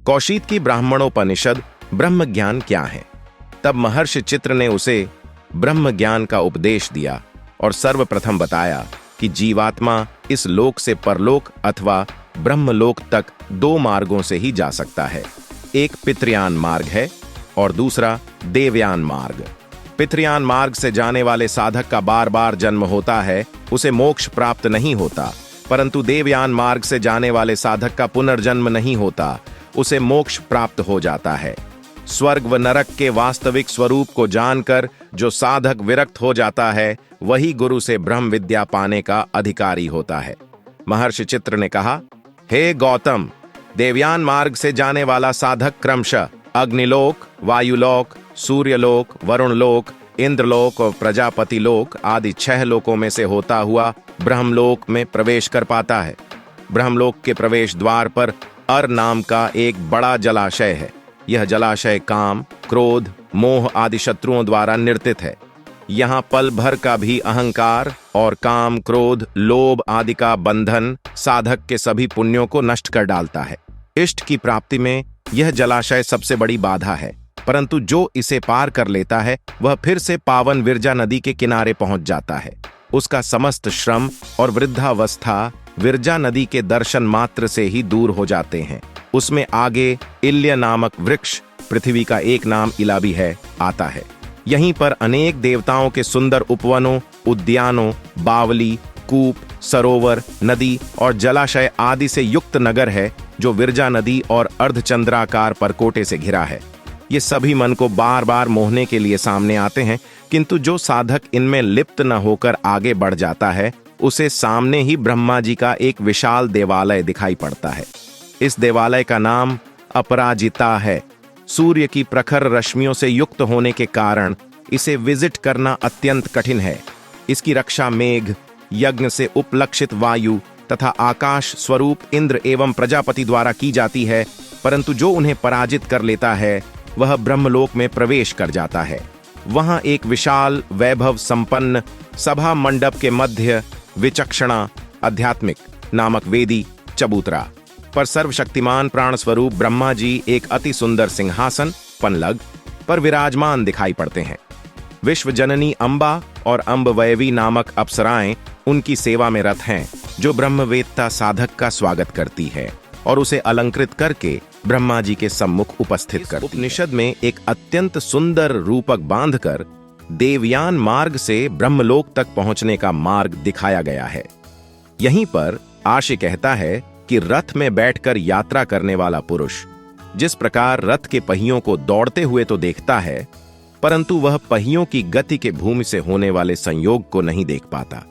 कौशीत की ब्राह्मणोपनिषद ब्रह्म ज्ञान क्या है? तब महर्षि चित्र ने उसे ब्रह्म ज्ञान का उपदेश दिया और सर्वप्रथम बताया कि जीवात्मा इस लोक से परलोक अथवा ब्रह्मलोक तक दो मार्गों से ही जा सकता है। एक पितृयान मार्ग है और दूसरा देवयान मार्ग। पितृयान मार्ग से जाने वाले साधक का बार बार जन्म होता है, उसे मोक्ष प्राप्त नहीं होता, परंतु देवयान मार्ग से जाने वाले साधक का पुनर्जन्म नहीं होता, उसे मोक्ष प्राप्त हो जाता है। स्वर्ग व नरक के वास्तविक स्वरूप को जानकर जो साधक विरक्त हो जाता है, वही गुरु से ब्रह्म विद्या पाने का अधिकारी होता है। महर्षि चित्र ने कहा, हे गौतम, देवयान मार्ग से जाने वाला साधक क्रमशः अग्निलोक, वायुलोक, सूर्यलोक, वरुणलोक, इंद्रलोक और प्रजापति लोक आदि 6 लोकों में से होता हुआ ब्रह्मलोक में प्रवेश कर पाता है। ब्रह्मलोक के प्रवेश द्वार पर अर नाम का एक बड़ा जलाशय है। यह जलाशय काम, क्रोध, मोह आदि शत्रुओं द्वारा निर्तित है। यहाँ पल भर का भी अहंकार और काम, क्रोध, लोभ आदि का बंधन साधक के सभी पुण्यों को नष्ट कर डालता है। इष्ट की प्राप्ति में यह जलाशय सबसे बड़ी बाधा है, परंतु जो इसे पार कर लेता है वह फिर से पावन विरजा नदी के किनारे पहुंच जाता है। उसका समस्त श्रम और वृद्धावस्था विरजा नदी के दर्शन मात्र से ही दूर हो जाते हैं। उसमें आगे इल्य नामक वृक्ष, पृथ्वी का एक नाम इला भी है, आता है। यहीं पर अनेक देवताओं के सुंदर उपवनों, उद्यानों, बावली, कूप, सरोवर, नदी और जलाशय आदि से युक्त नगर है, जो विरजा नदी और अर्धचंद्राकार परकोटे से घिरा है। ये सभी मन को बार बार मोहने के लिए सामने आते हैं, किंतु जो साधक इनमें लिप्त न होकर आगे बढ़ जाता है, उसे सामने ही ब्रह्मा जी का एक विशाल देवालय दिखाई पड़ता है। इस देवालय का नाम अपराजिता है। सूर्य की प्रखर रश्मियों से युक्त होने के कारण इसे विजिट करना अत्यंत कठिन है। इसकी रक्षा मेघ, यज्ञ से उपलक्षित वायु तथा आकाश स्वरूप इंद्र एवं प्रजापति द्वारा की जाती है, परंतु जो उन्हें पराजित कर लेता है वह ब्रह्मलोक में प्रवेश कर जाता है। वहां एक विशाल वैभव संपन्न सभा मंडप के मध्य विचक्षणा आध्यात्मिक नामक वेदी चबूतरा पर सर्वशक्तिमान प्राण स्वरूप ब्रह्मा जी एक अति सुंदर सिंहासन पनलग पर विराजमान दिखाई पड़ते हैं। विश्व जननी अम्बा और अम्बवयवी नामक अप्सराएं उनकी सेवा में रत हैं, जो ब्रह्मवेत्ता साधक का स्वागत करती है और उसे अलंकृत करके ब्रह्मा जी के सम्मुख उपस्थित करती है। उपनिषद में एक अत्यंत सुंदर रूपक बांधकर देवयान मार्ग से ब्रह्मलोक तक पहुंचने का मार्ग दिखाया गया है। यहीं पर आशी कहता है कि रथ में बैठकर यात्रा करने वाला पुरुष जिस प्रकार रथ के पहियों को दौड़ते हुए तो देखता है, परंतु वह पहियों की गति के भूमि से होने वाले संयोग को नहीं देख पाता,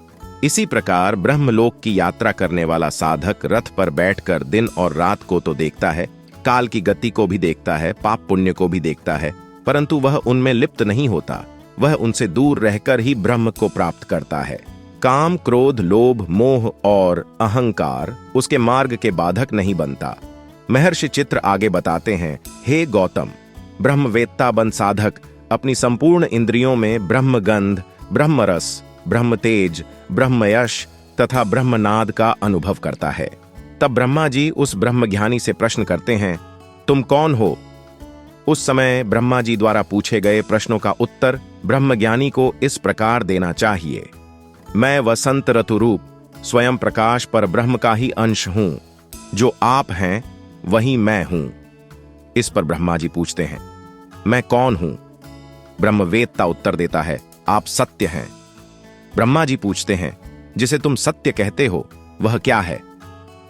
इसी प्रकार ब्रह्मलोक की यात्रा करने वाला साधक रथ पर बैठकर दिन और रात को तो देखता है, काल की गति को भी देखता है, पाप पुण्य को भी देखता है, परंतु वह उनमें लिप्त नहीं होता। वह उनसे दूर रहकर ही ब्रह्म को प्राप्त करता है। काम, क्रोध, लोभ, मोह और अहंकार उसके मार्ग के बाधक नहीं बनता। महर्षि चित्र आगे बताते हैं, हे गौतम, ब्रह्मवेत्ता बन साधक अपनी संपूर्ण इंद्रियों में ब्रह्मगंध, ब्रह्मरस, ब्रह्म तेज, ब्रह्मयश तथा ब्रह्मनाद का अनुभव करता है। तब ब्रह्मा जी उस ब्रह्मज्ञानी से प्रश्न करते हैं, तुम कौन हो? उस समय ब्रह्मा जी द्वारा पूछे गए प्रश्नों का उत्तर ब्रह्मज्ञानी को इस प्रकार देना चाहिए, मैं वसंत ऋतु रूप स्वयं प्रकाश पर ब्रह्म का ही अंश हूं, जो आप हैं वही मैं हूं। इस पर ब्रह्मा जी पूछते हैं, मैं कौन हूं? ब्रह्मवेत्ता उत्तर देता है, आप सत्य हैं। ब्रह्मा जी पूछते हैं, जिसे तुम सत्य कहते हो वह क्या है?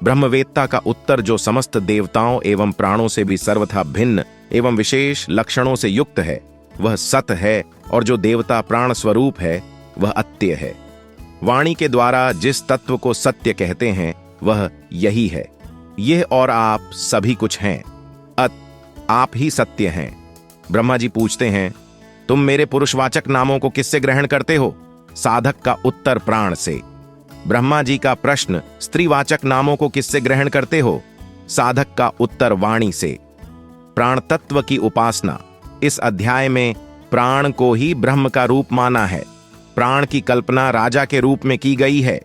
ब्रह्मवेत्ता का उत्तर, जो समस्त देवताओं एवं प्राणों से भी सर्वथा भिन्न एवं विशेष लक्षणों से युक्त है, वह सत है, और जो देवता प्राण स्वरूप है वह अत्य है। वाणी के द्वारा जिस तत्व को सत्य कहते हैं वह यही है। यह और आप सभी कुछ हैं, आप ही सत्य हैं। ब्रह्मा जी पूछते हैं, तुम मेरे पुरुषवाचक नामों को किससे ग्रहण करते हो? साधक का उत्तर, प्राण से। ब्रह्मा जी का प्रश्न, स्त्रीवाचक नामों को किससे ग्रहण करते हो? साधक का उत्तर, वाणी से। प्राण तत्व की उपासना। इस अध्याय में प्राण को ही ब्रह्म का रूप माना है। प्राण की कल्पना राजा के रूप में की गई है।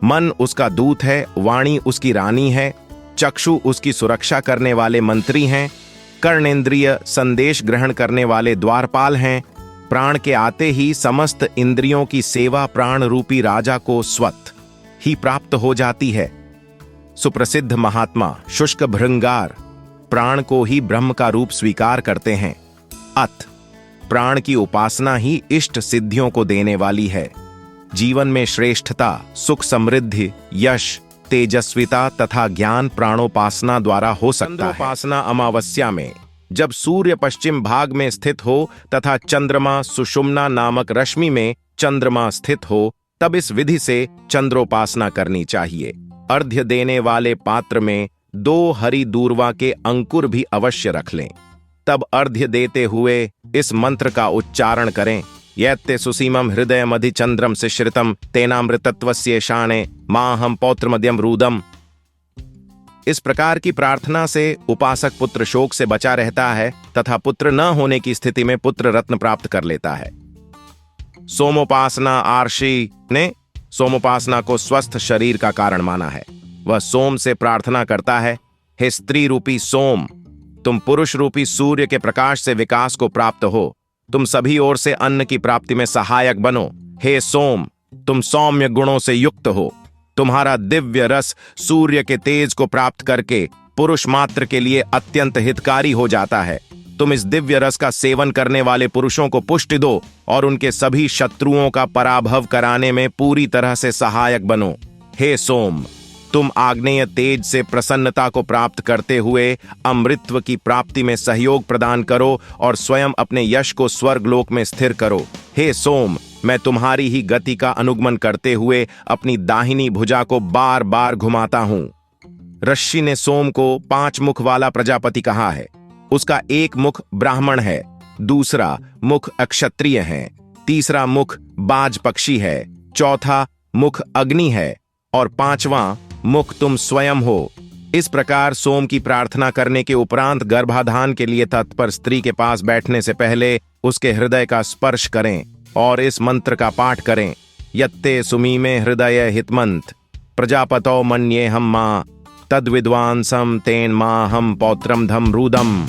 मन उसका दूत है, वाणी उसकी रानी है, चक्षु उसकी सुरक्षा करने वाले मंत्री हैं, कर्णेंद्रिय संदेश ग्रहण करने वाले द्वारपाल हैं। प्राण के आते ही समस्त इंद्रियों की सेवा प्राण रूपी राजा को स्वतः ही प्राप्त हो जाती है। सुप्रसिद्ध महात्मा शुष्क भृंगार प्राण को ही ब्रह्म का रूप स्वीकार करते हैं। अत प्राण की उपासना ही इष्ट सिद्धियों को देने वाली है। जीवन में श्रेष्ठता, सुख, समृद्धि, यश, तेजस्विता तथा ज्ञान प्राणोपासना द्वारा हो सकता है। उपासना अमावस्या में जब सूर्य पश्चिम भाग में स्थित हो तथा चंद्रमा सुषुम्ना नामक रश्मि में चंद्रमा स्थित हो, तब इस विधि से चंद्रोपासना करनी चाहिए। अर्घ्य देने वाले पात्र में 2 हरी दूर्वा के अंकुर भी अवश्य रख लें। तब अर्घ्य देते हुए इस मंत्र का उच्चारण करें। यत्ते सुसीमम हृदय मधि चंद्रम से श्रितम तेनामृतत्वस्य शाणे माहम पौत्रमद्यम रूदम। इस प्रकार की प्रार्थना से उपासक पुत्र शोक से बचा रहता है तथा पुत्र न होने की स्थिति में पुत्र रत्न प्राप्त कर लेता है। सोमोपासना आर्षि ने सोमोपासना को स्वस्थ शरीर का कारण माना है। वह सोम से प्रार्थना करता है, हे स्त्री रूपी सोम, तुम पुरुष रूपी सूर्य के प्रकाश से विकास को प्राप्त हो। तुम सभी ओर से अन्न की प्राप्ति में सहायक बनो। हे सोम, तुम सौम्य गुणों से युक्त हो। तुम्हारा दिव्य रस सूर्य के तेज को प्राप्त करके पुरुष मात्र के लिए अत्यंत हितकारी हो जाता है। तुम इस दिव्य रस का सेवन करने वाले पुरुषों को पुष्टि दो और उनके सभी शत्रुओं का पराभव कराने में पूरी तरह से सहायक बनो। हे सोम, तुम आग्नेय तेज से प्रसन्नता को प्राप्त करते हुए अमृतत्व की प्राप्ति में सहयोग प्रदान करो और स्वयं अपने यश को स्वर्गलोक में स्थिर करो। हे सोम, मैं तुम्हारी ही गति का अनुगमन करते हुए अपनी दाहिनी भुजा को बार बार घुमाता हूं। ऋषि ने सोम को 5 मुख वाला प्रजापति कहा है। उसका एक मुख ब्राह्मण है, दूसरा मुख अक्षत्रिय है, तीसरा मुख बाज पक्षी है, चौथा मुख अग्नि है और 5वां मुख तुम स्वयं हो। इस प्रकार सोम की प्रार्थना करने के उपरांत गर्भाधान के लिए तत्पर स्त्री के पास बैठने से पहले उसके हृदय का स्पर्श करें और इस मंत्र का पाठ करें। यत्ते सुमीमे हृदय हितमंत प्रजापतो मन्ये हम मां तद्विद्वांसम तेन मां हम पौत्रम धम रूदम।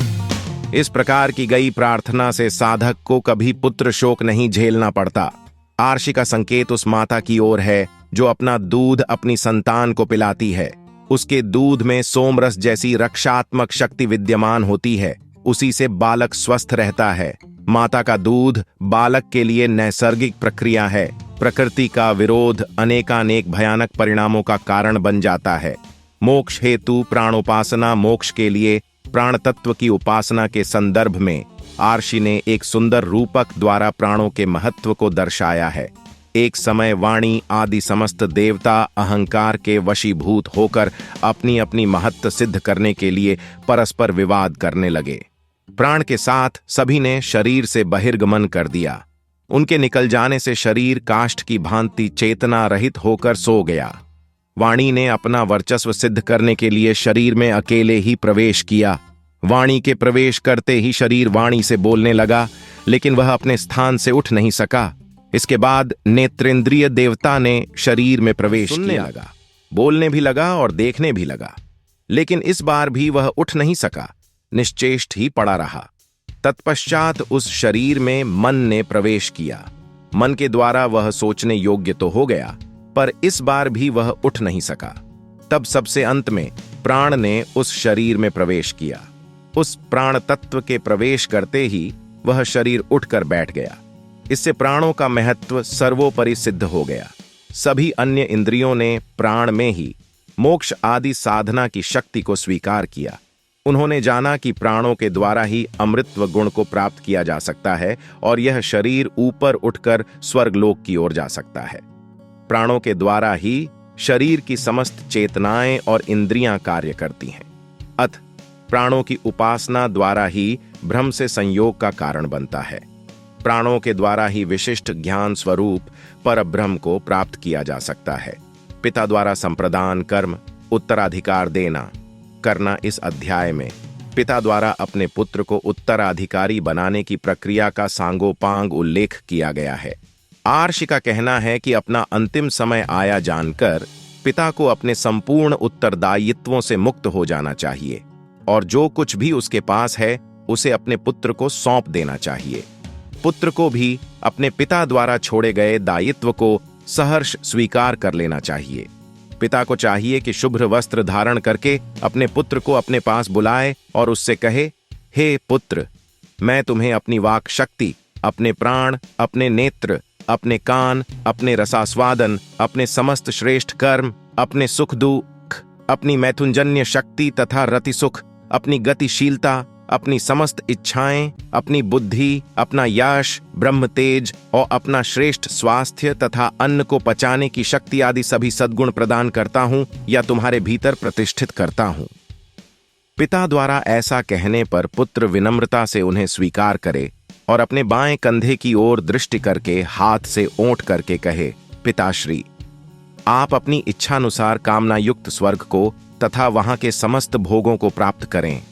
इस प्रकार की गई प्रार्थना से साधक को कभी पुत्र शोक नहीं झेलना पड़ता। आर्षि का संकेत उस माता की ओर है जो अपना दूध अपनी संतान को पिलाती है। उसके दूध में सोमरस जैसी रक्षात्मक शक्ति विद्यमान होती है। उसी से बालक स्वस्थ रहता है। माता का दूध बालक के लिए नैसर्गिक प्रक्रिया है। प्रकृति का विरोध अनेकानेक भयानक परिणामों का कारण बन जाता है। मोक्ष हेतु प्राणोपासना मोक्ष के लिए प्राण तत्व की उपासना के संदर्भ में आर्षि ने एक सुंदर रूपक द्वारा प्राणों के महत्व को दर्शाया है। एक समय वाणी आदि समस्त देवता अहंकार के वशीभूत होकर अपनी अपनी महत्व सिद्ध करने के लिए परस्पर विवाद करने लगे। प्राण के साथ सभी ने शरीर से बहिर्गमन कर दिया। उनके निकल जाने से शरीर काष्ठ की भांति चेतना रहित होकर सो गया। वाणी ने अपना वर्चस्व सिद्ध करने के लिए शरीर में अकेले ही प्रवेश किया। वाणी के प्रवेश करते ही शरीर वाणी से बोलने लगा, लेकिन वह अपने स्थान से उठ नहीं सका। इसके बाद नेत्रेंद्रिय देवता ने शरीर में प्रवेश किया, बोलने भी लगा और देखने भी लगा, लेकिन इस बार भी वह उठ नहीं सका, निश्चेष्ट ही पड़ा रहा। तत्पश्चात उस शरीर में मन ने प्रवेश किया। मन के द्वारा वह सोचने योग्य तो हो गया, पर इस बार भी वह उठ नहीं सका। तब सबसे अंत में प्राण ने उस शरीर में प्रवेश किया। उस प्राण तत्व के प्रवेश करते ही वह शरीर उठकर बैठ गया। इससे प्राणों का महत्व सर्वोपरि सिद्ध हो गया। सभी अन्य इंद्रियों ने प्राण में ही मोक्ष आदि साधना की शक्ति को स्वीकार किया। उन्होंने जाना कि प्राणों के द्वारा ही अमृतत्व गुण को प्राप्त किया जा सकता है और यह शरीर ऊपर उठकर स्वर्गलोक की ओर जा सकता है। प्राणों के द्वारा ही शरीर की समस्त चेतनाएं और इंद्रियां कार्य करती हैं। अतः प्राणों की उपासना द्वारा ही ब्रह्म से संयोग का कारण बनता है। प्राणों के द्वारा ही विशिष्ट ज्ञान स्वरूप परब्रह्म को प्राप्त किया जा सकता है। पिता द्वारा संप्रदान कर्म उत्तराधिकार देना करना। इस अध्याय में पिता द्वारा अपने पुत्र को उत्तराधिकारी बनाने की प्रक्रिया का सांगोपांग उल्लेख किया गया है। आर्षि का कहना है कि अपना अंतिम समय आया जानकर पिता को अपने संपूर्ण उत्तरदायित्वों से मुक्त हो जाना चाहिए और जो कुछ भी उसके पास है उसे अपने पुत्र को सौंप देना चाहिए। पुत्र को भी अपने पिता द्वारा छोड़े गए दायित्व को सहर्ष स्वीकार कर लेना चाहिए। पिता को चाहिए कि शुभ्र वस्त्र धारण करके अपने पुत्र को अपने पास बुलाए और उससे कहे, हे पुत्र, मैं तुम्हें अपनी वाक शक्ति, अपने प्राण, अपने नेत्र, अपने कान, अपने रसास्वादन, अपने समस्त श्रेष्ठ कर्म, अपने सुख दुख, अपनी मैथुनजन्य शक्ति तथा रति सुख, अपनी गतिशीलता, अपनी समस्त इच्छाएं, अपनी बुद्धि, अपना यश, ब्रह्म तेज और अपना श्रेष्ठ स्वास्थ्य तथा अन्न को पचाने की शक्ति आदि सभी सद्गुण प्रदान करता हूं या तुम्हारे भीतर प्रतिष्ठित करता हूं। पिता द्वारा ऐसा कहने पर पुत्र विनम्रता से उन्हें स्वीकार करे और अपने बाएं कंधे की ओर दृष्टि करके हाथ से ओंठ करके कहे, पिताश्री, आप अपनी इच्छानुसार कामना युक्त स्वर्ग को तथा वहां के समस्त भोगों को प्राप्त करें।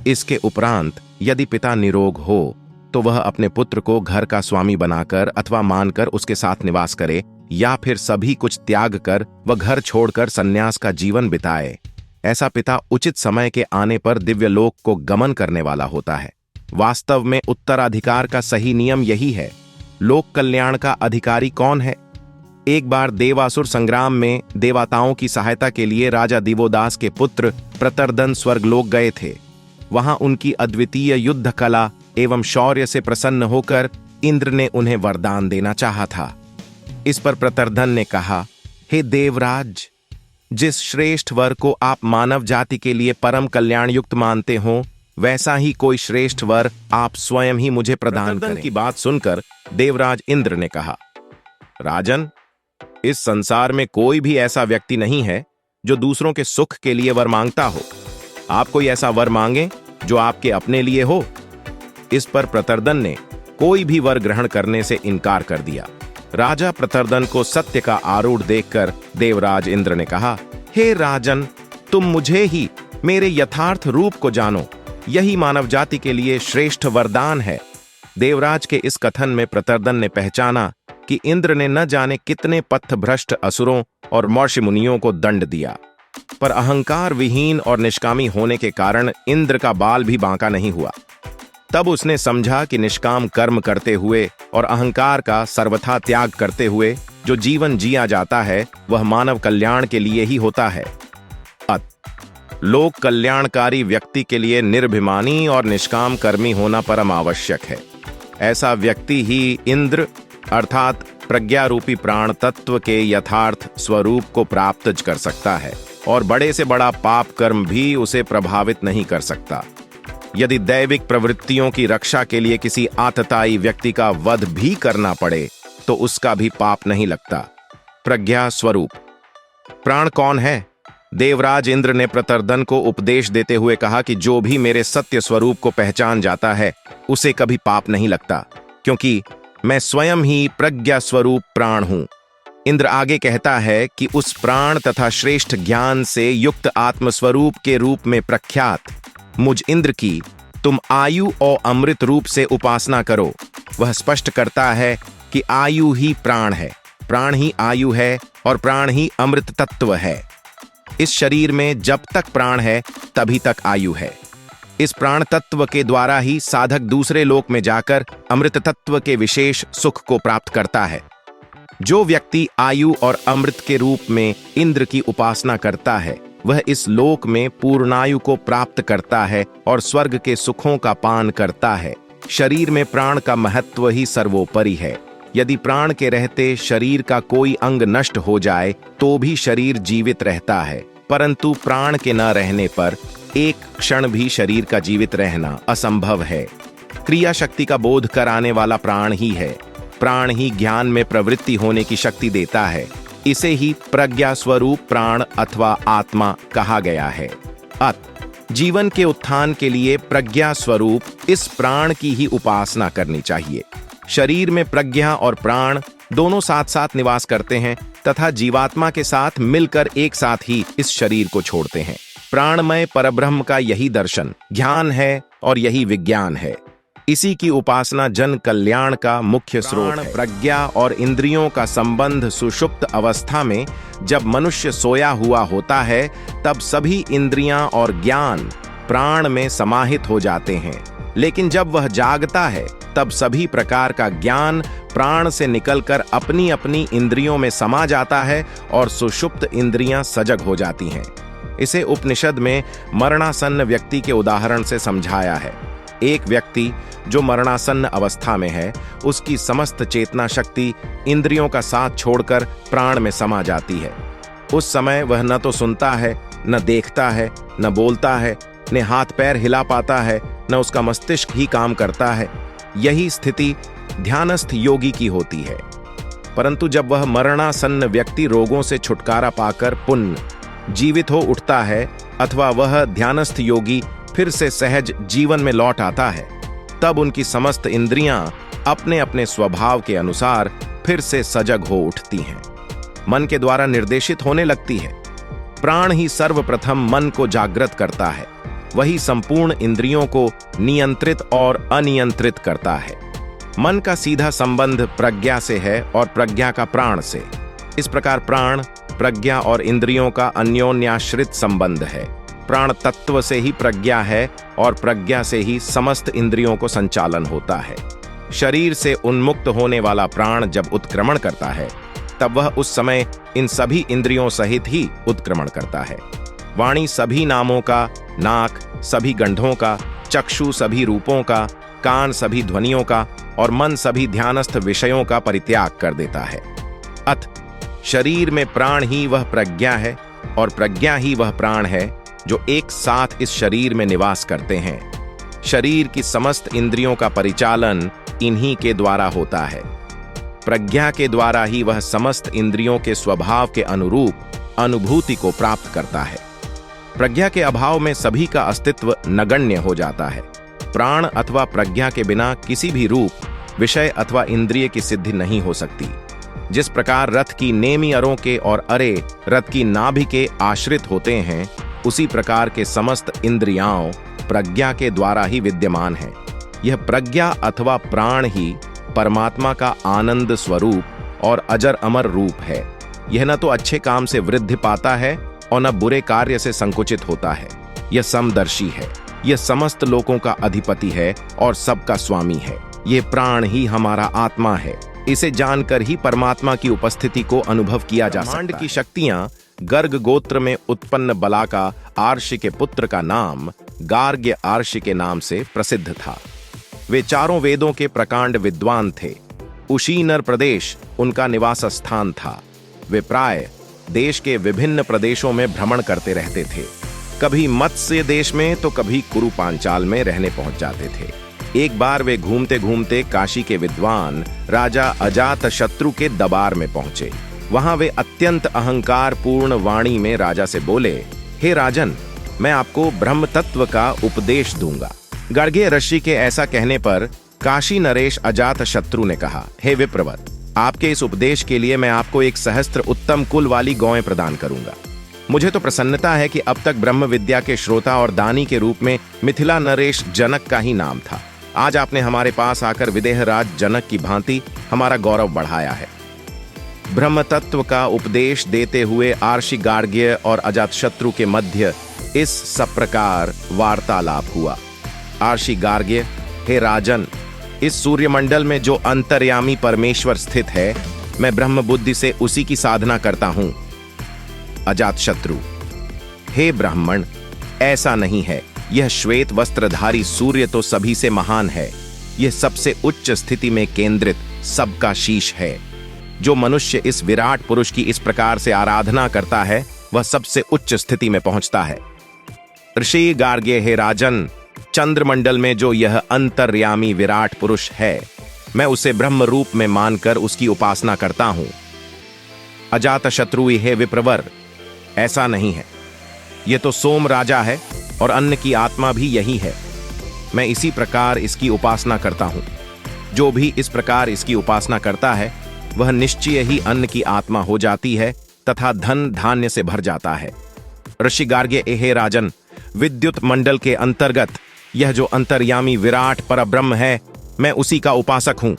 इसके उपरांत यदि पिता निरोग हो तो वह अपने पुत्र को घर का स्वामी बनाकर अथवा मानकर उसके साथ निवास करे या फिर सभी कुछ त्याग कर वह घर छोड़कर सन्यास का जीवन बिताए। ऐसा पिता उचित समय के आने पर दिव्यलोक को गमन करने वाला होता है। वास्तव में उत्तराधिकार का सही नियम यही है। लोक कल्याण का अधिकारी कौन है? एक बार देवासुर संग्राम में देवताओं की सहायता के लिए राजा दिवोदास के पुत्र प्रतरदन स्वर्गलोक गए थे। वहां उनकी अद्वितीय युद्ध कला एवं शौर्य से प्रसन्न होकर इंद्र ने उन्हें वरदान देना चाहा था। इस पर प्रतरदन ने कहा, हे देवराज, जिस श्रेष्ठ वर को आप मानव जाति के लिए परम कल्याण युक्त मानते हो वैसा ही कोई श्रेष्ठ वर आप स्वयं ही मुझे प्रदान करें। की बात सुनकर देवराज इंद्र ने कहा, राजन, इस संसार में कोई भी ऐसा व्यक्ति नहीं है जो दूसरों के सुख के लिए वर मांगता हो। आप कोई ऐसा वर मांगे जो आपके अपने लिए हो। इस पर प्रतरदन ने कोई भी वर ग्रहण करने से इनकार कर दिया। राजा प्रतरदन को सत्य का आरूढ़ देखकर देवराज इंद्र ने कहा, हे राजन, तुम मुझे ही मेरे यथार्थ रूप को जानो, यही मानव जाति के लिए श्रेष्ठ वरदान है। देवराज के इस कथन में प्रतरदन ने पहचाना कि इंद्र ने न जाने कितने पथभ्रष्ट असुरों और मर्ष्य मुनियों को दंड दिया, पर अहंकार विहीन और निष्कामी होने के कारण इंद्र का बाल भी बांका नहीं हुआ। तब उसने समझा कि निष्काम कर्म करते हुए और अहंकार का सर्वथा त्याग करते हुए जो जीवन जिया जाता है वह मानव कल्याण के लिए ही होता है। लोक कल्याणकारी व्यक्ति के लिए निर्भिमानी और निष्काम कर्मी होना परम आवश्यक है। ऐसा व्यक्ति ही इंद्र अर्थात प्रज्ञा रूपी प्राण तत्व के यथार्थ स्वरूप को प्राप्त कर सकता है और बड़े से बड़ा पाप कर्म भी उसे प्रभावित नहीं कर सकता। यदि दैविक प्रवृत्तियों की रक्षा के लिए किसी आतताई व्यक्ति का वध भी करना पड़े तो उसका भी पाप नहीं लगता। प्रज्ञा स्वरूप प्राण कौन है? देवराज इंद्र ने प्रतरदन को उपदेश देते हुए कहा कि जो भी मेरे सत्य स्वरूप को पहचान जाता है उसे कभी पाप नहीं लगता, क्योंकि मैं स्वयं ही प्रज्ञा स्वरूप प्राण हूं। इंद्र आगे कहता है कि उस प्राण तथा श्रेष्ठ ज्ञान से युक्त आत्मस्वरूप के रूप में प्रख्यात मुझ इंद्र की तुम आयु और अमृत रूप से उपासना करो। वह स्पष्ट करता है कि आयु ही प्राण है, प्राण ही आयु है और प्राण ही अमृत तत्व है। इस शरीर में जब तक प्राण है तभी तक आयु है। इस प्राण तत्व के द्वारा ही साधक दूसरे लोक में जाकर अमृत तत्व के विशेष सुख को प्राप्त करता है। जो व्यक्ति आयु और अमृत के रूप में इंद्र की उपासना करता है वह इस लोक में पूर्णायु को प्राप्त करता है और स्वर्ग के सुखों का पान करता है। शरीर में प्राण का महत्व ही सर्वोपरि है। यदि प्राण के रहते शरीर का कोई अंग नष्ट हो जाए तो भी शरीर जीवित रहता है, परंतु प्राण के न रहने पर एक क्षण भी शरीर का जीवित रहना असंभव है। क्रिया शक्ति का बोध कराने वाला प्राण ही है। प्राण ही ज्ञान में प्रवृत्ति होने की शक्ति देता है। इसे ही प्रज्ञा स्वरूप प्राण अथवा आत्मा कहा गया है। जीवन के उत्थान के लिए प्रज्ञा स्वरूप इस प्राण की ही उपासना करनी चाहिए। शरीर में प्रज्ञा और प्राण दोनों साथ साथ निवास करते हैं तथा जीवात्मा के साथ मिलकर एक साथ ही इस शरीर को छोड़ते हैं। प्राणमय परब्रह्म का यही दर्शन ज्ञान है और यही विज्ञान है। इसी की उपासना जन कल्याण का मुख्य स्रोत है। प्रज्ञा और इंद्रियों का संबंध सुषुप्त अवस्था में जब मनुष्य सोया हुआ होता है, तब सभी इंद्रियां और ज्ञान प्राण में समाहित हो जाते हैं। लेकिन जब वह जागता है, तब सभी प्रकार का ज्ञान प्राण से निकलकर अपनी अपनी इंद्रियों में समा जाता है और सुषुप्त इंद्रियां सजग हो जाती हैं। इसे उपनिषद में मरणासन्न व्यक्ति के उदाहरण से समझाया है। एक व्यक्ति जो मरणासन्न अवस्था में है, उसकी समस्त चेतना शक्ति इंद्रियों का साथ छोड़कर प्राण में समा जाती है। उस समय वह न तो सुनता है, न देखता है, न बोलता है, न हाथ पैर हिला पाता है, न उसका मस्तिष्क ही काम करता है। यही स्थिति ध्यानस्थ योगी की होती है। परंतु जब वह मरणासन्न व्यक्ति रोगों से छुटकारा पाकर पुनः जीवित हो उठता है, अथवा वह ध्यानस्थ योगी फिर से सहज जीवन में लौट आता है, तब उनकी समस्त इंद्रियां अपने अपने स्वभाव के अनुसार फिर से सजग हो उठती हैं, मन के द्वारा निर्देशित होने लगती है। प्राण ही सर्वप्रथम मन को जागृत करता है, वही संपूर्ण इंद्रियों को नियंत्रित और अनियंत्रित करता है। मन का सीधा संबंध प्रज्ञा से है और प्रज्ञा का प्राण से। इस प्रकार प्राण, प्रज्ञा और इंद्रियों का अन्योन्याश्रित संबंध है। प्राण तत्व से ही प्रज्ञा है और प्रज्ञा से ही समस्त इंद्रियों को संचालन होता है। शरीर से उन्मुक्त होने वाला प्राण जब उत्क्रमण करता है, तब वह उस समय इन सभी इंद्रियों सहित ही उत्क्रमण करता है। वाणी सभी नामों का, नाक सभी गंधों का, चक्षु सभी रूपों का, कान सभी ध्वनियों का और मन सभी ध्यानस्थ विषयों का परित्याग कर देता है। अत शरीर में प्राण ही वह प्रज्ञा है और प्रज्ञा ही वह प्राण है जो एक साथ इस शरीर में निवास करते हैं। शरीर की समस्त इंद्रियों का परिचालन इन्हीं के द्वारा होता है। प्रज्ञा के द्वारा ही वह समस्त इंद्रियों के स्वभाव के अनुरूप अनुभूति को प्राप्त करता है। प्रज्ञा के अभाव में सभी का अस्तित्व नगण्य हो जाता है। प्राण अथवा प्रज्ञा के बिना किसी भी रूप, विषय अथवा इंद्रिय की सिद्धि नहीं हो सकती। जिस प्रकार रथ की नेमी अरों के और अरे रथ की नाभि के आश्रित होते हैं, उसी प्रकार के समस्त इंद्रियाओं प्रज्ञा के द्वारा ही विद्यमान हैं। यह प्रज्ञा अथवा प्राण ही परमात्मा का आनंद स्वरूप और अजर अमर रूप है। यह न तो अच्छे काम से वृद्धि पाता है और न बुरे कार्य से संकुचित होता है। यह समदर्शी है, यह समस्त लोकों का अधिपति है और सबका स्वामी है। यह प्राण ही हमारा आत्मा है। इसे जानकर ही परमात्मा की उपस्थिति को अनुभव किया जा सकता है। ब्रह्मांड की शक्तियां गर्ग गोत्र में उत्पन्न बलाका आर्षि के पुत्र का नाम गार्ग्य आर्षि के नाम से प्रसिद्ध था। वे चारों वेदों के प्रकांड विद्वान थे। उशीनर प्रदेश उनका निवास स्थान था। वे प्राय देश के विभिन्न प्रदेशों में भ्रमण करते रहते थे। कभी मत्स्य देश में तो कभी कुरु पांचाल में रहने पहुंच जाते थे। एक बार वे घूमते घूमते काशी के विद्वान राजा अजातशत्रु के दरबार में पहुंचे। वहां वे अत्यंत अहंकार पूर्ण वाणी में राजा से बोले, हे राजन, मैं आपको ब्रह्म तत्व का उपदेश दूंगा। गार्ग्य ऋषि के ऐसा कहने पर काशी नरेश अजातशत्रु ने कहा, हे विप्रवर, आपके इस उपदेश के लिए मैं आपको 1 सहस्त्र उत्तम कुल वाली गौएं प्रदान करूंगा। मुझे तो प्रसन्नता है कि अब तक ब्रह्म विद्या के श्रोता और दानी के रूप में मिथिला नरेश जनक का ही नाम था। आज आपने हमारे पास आकर विदेहराज जनक की भांति हमारा गौरव बढ़ाया है। ब्रह्म तत्व का उपदेश देते हुए आर्षि गार्ग्य और अजातशत्रु के मध्य इस सब प्रकार वार्तालाप हुआ। आर्षि गार्ग्य, हे राजन, इस सूर्यमंडल में जो अंतर्यामी परमेश्वर स्थित है, मैं ब्रह्म बुद्धि से उसी की साधना करता हूं। अजातशत्रु, हे ब्राह्मण, ऐसा नहीं है। यह श्वेत वस्त्रधारी सूर्य तो सभी से महान है। यह सबसे उच्च स्थिति में केंद्रित सबका शीश है। जो मनुष्य इस विराट पुरुष की इस प्रकार से आराधना करता है, वह सबसे उच्च स्थिति में पहुंचता है। ऋषि गार्ग्य, हे राजन, चंद्रमंडल में जो यह अंतर्यामी विराट पुरुष है, मैं उसे ब्रह्म रूप में मानकर उसकी उपासना करता हूं। अजातशत्रु, हे विप्रवर, ऐसा नहीं है। यह तो सोम राजा है और अन्न की आत्मा भी यही है। मैं इसी प्रकार इसकी उपासना करता हूं। जो भी इस प्रकार इसकी उपासना करता है, वह निश्चय ही अन्न की आत्मा हो जाती है तथा धन धान्य से भर जाता है। ऋषि गार्ग्य, हे राजन, विद्युत मंडल के अंतर्गत यह जो अंतर्यामी विराट परब्रह्म है, मैं उसी का उपासक हूं।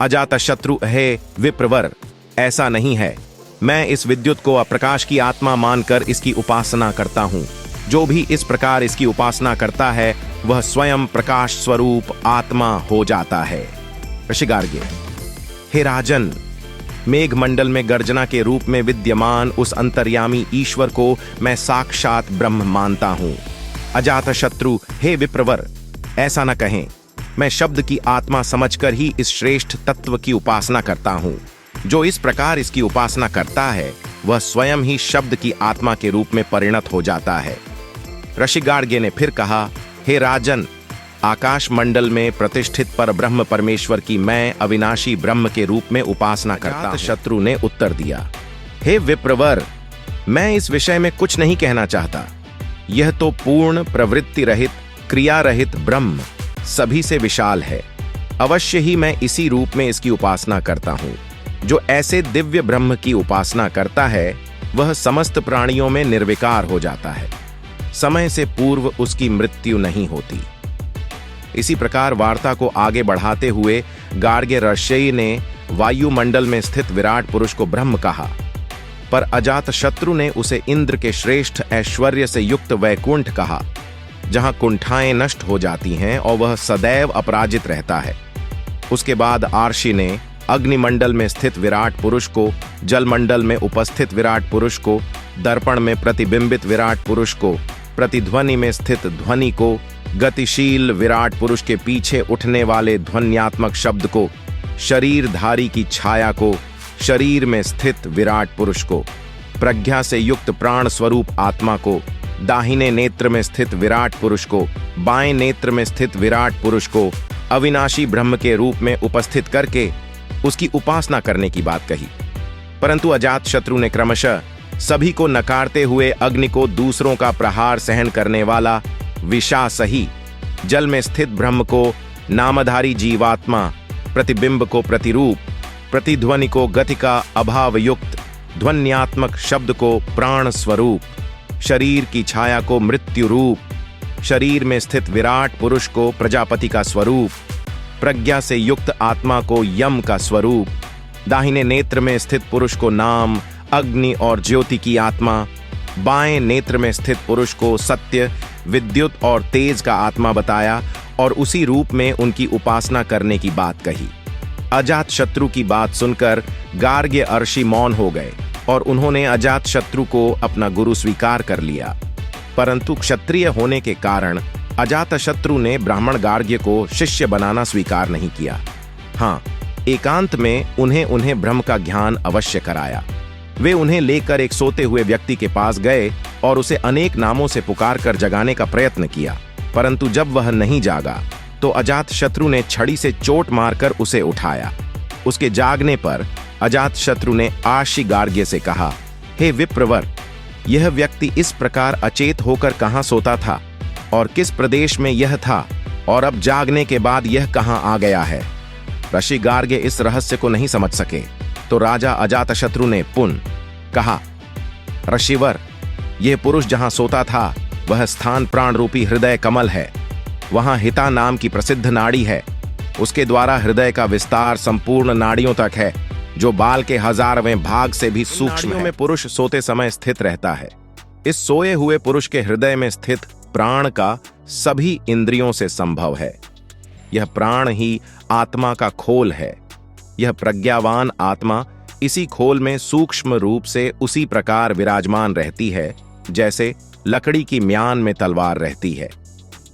अजातशत्रु हे विप्रवर, ऐसा नहीं है। मैं इस विद्युत को अप्रकाश की आत्मा मानकर इसकी उपासना करता हूं। जो भी इस प्रकार इसकी उपासना करता है वह स्वयं प्रकाश स्वरूप आत्मा हो जाता है। ऋषि गार्ग्य, हे राजन, मेघमंडल में गर्जना के रूप में विद्यमान उस अंतर्यामी ईश्वर को मैं साक्षात ब्रह्म मानता हूं। अजातशत्रु हे विप्रवर, ऐसा न कहें। मैं शब्द की आत्मा समझकर ही इस श्रेष्ठ तत्व की उपासना करता हूं। जो इस प्रकार इसकी उपासना करता है वह स्वयं ही शब्द की आत्मा के रूप में परिणत हो जाता है। ऋषि गार्ग्य ने फिर कहा, हे राजन, आकाश मंडल में प्रतिष्ठित पर ब्रह्म परमेश्वर की मैं अविनाशी ब्रह्म के रूप में उपासना करता हूं। शत्रु ने उत्तर दिया, हे विप्रवर, मैं इस विषय में कुछ नहीं कहना चाहता। यह तो पूर्ण प्रवृत्ति रहित क्रिया रहित ब्रह्म सभी से विशाल है। अवश्य ही मैं इसी रूप में इसकी उपासना करता हूं। जो ऐसे दिव्य ब्रह्म की उपासना करता है वह समस्त प्राणियों में निर्विकार हो जाता है। समय से पूर्व उसकी मृत्यु नहीं होती। इसी प्रकार वार्ता को आगे बढ़ाते हुए गार्ग्य ऋषि ने वायुमंडल में स्थित विराट पुरुष को ब्रह्म कहा, पर अजातशत्रु ने उसे इंद्र के श्रेष्ठ ऐश्वर्य से युक्त वैकुंठ कहा, जहां कुंठाएं नष्ट हो जाती हैं और वह सदैव अपराजित रहता है। उसके बाद आर्षि ने अग्निमंडल में स्थित विराट पुरुष को, जलमंडल में उपस्थित विराट पुरुष को, दर्पण में प्रतिबिंबित विराट पुरुष को, प्रतिध्वनि में स्थित ध्वनि को, गतिशील विराट पुरुष के पीछे उठने वाले ध्वन्यात्मक शब्द को, शरीरधारी की छाया को, शरीर में स्थित विराट पुरुष को, प्रज्ञा से युक्त प्राण स्वरूप आत्मा को, दाहिने नेत्र में स्थित विराट पुरुष को, बाएं नेत्र में स्थित विराट पुरुष को अविनाशी ब्रह्म के रूप में उपस्थित करके उसकी उपासना करने की बात कही। परंतु अजातशत्रु ने क्रमशः सभी को नकारते हुए अग्नि को दूसरों का प्रहार सहन करने वाला विषा सही, जल में स्थित ब्रह्म को नामधारी जीवात्मा, प्रतिबिंब को प्रतिरूप, प्रतिध्वनि को गति का अभाव युक्त, ध्वन्यात्मक शब्द को प्राण स्वरूप, शरीर की छाया को मृत्यु रूप, शरीर में स्थित विराट पुरुष को प्रजापति का स्वरूप, प्रज्ञा से युक्त आत्मा को यम का स्वरूप, दाहिने नेत्र में स्थित पुरुष को नाम, अग्नि और ज्योति की आत्मा, बाएं नेत्र में स्थित पुरुष को सत्य, विद्युत और तेज का आत्मा बताया और उसी रूप में उनकी उपासना करने की बात कही। अजातशत्रु की बात सुनकर गार्ग्य ऋषि मौन हो गए और उन्होंने अजातशत्रु को अपना गुरु स्वीकार कर लिया। परंतु क्षत्रिय होने के कारण अजातशत्रु ने ब्राह्मण गार्ग्य को शिष्य बनाना स्वीकार नहीं किया। हाँ, एकांत में उन्हें ब्रह्म का ज्ञान अवश्य कराया। वे उन्हें लेकर एक सोते हुए व्यक्ति के पास गए और उसे अनेक नामों से पुकार कर जगाने का प्रयत्न किया, परंतु जब वह नहीं जागा तो अजातशत्रु ने छड़ी से चोट मारकर उसे उठाया। उसके जागने पर अजातशत्रु ने आशी गार्ग्य से कहा, हे विप्रवर, यह व्यक्ति इस प्रकार अचेत होकर कहां सोता था और किस प्रदेश में यह था, और अब जागने के बाद यह कहां आ गया है? ऋषि गार्ग्य इस रहस्य को नहीं समझ सके तो राजा अजातशत्रु ने पुनः कहा, ऋषिवर, यह पुरुष जहां सोता था वह स्थान प्राण रूपी हृदय कमल है। वहां हिता नाम की प्रसिद्ध नाड़ी है। उसके द्वारा हृदय का विस्तार संपूर्ण नाड़ियों तक है, जो बाल के 1000वें भाग से भी सूक्ष्म में पुरुष सोते समय स्थित रहता है। इस सोए हुए पुरुष के हृदय में स्थित प्राण का सभी इंद्रियों से संभव है। यह प्राण ही आत्मा का खोल है। यह प्रज्ञावान आत्मा इसी खोल में सूक्ष्म रूप से उसी प्रकार विराजमान रहती है जैसे लकड़ी की म्यान में तलवार रहती है।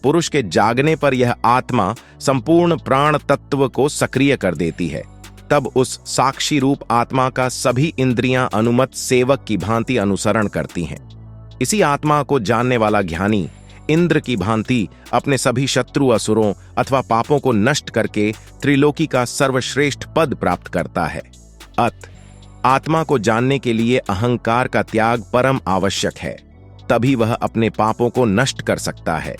पुरुष के जागने पर यह आत्मा संपूर्ण प्राण तत्व को सक्रिय कर देती है। तब उस साक्षी रूप आत्मा का सभी इंद्रियां अनुमत सेवक की भांति अनुसरण करती हैं। इसी आत्मा को जानने वाला ज्ञानी इंद्र की भांति अपने सभी शत्रु असुरों अथवा पापों को नष्ट करके त्रिलोकी का सर्वश्रेष्ठ पद प्राप्त करता है। आत्मा को जानने के लिए अहंकार का त्याग परम आवश्यक है, तभी वह अपने पापों को नष्ट कर सकता है।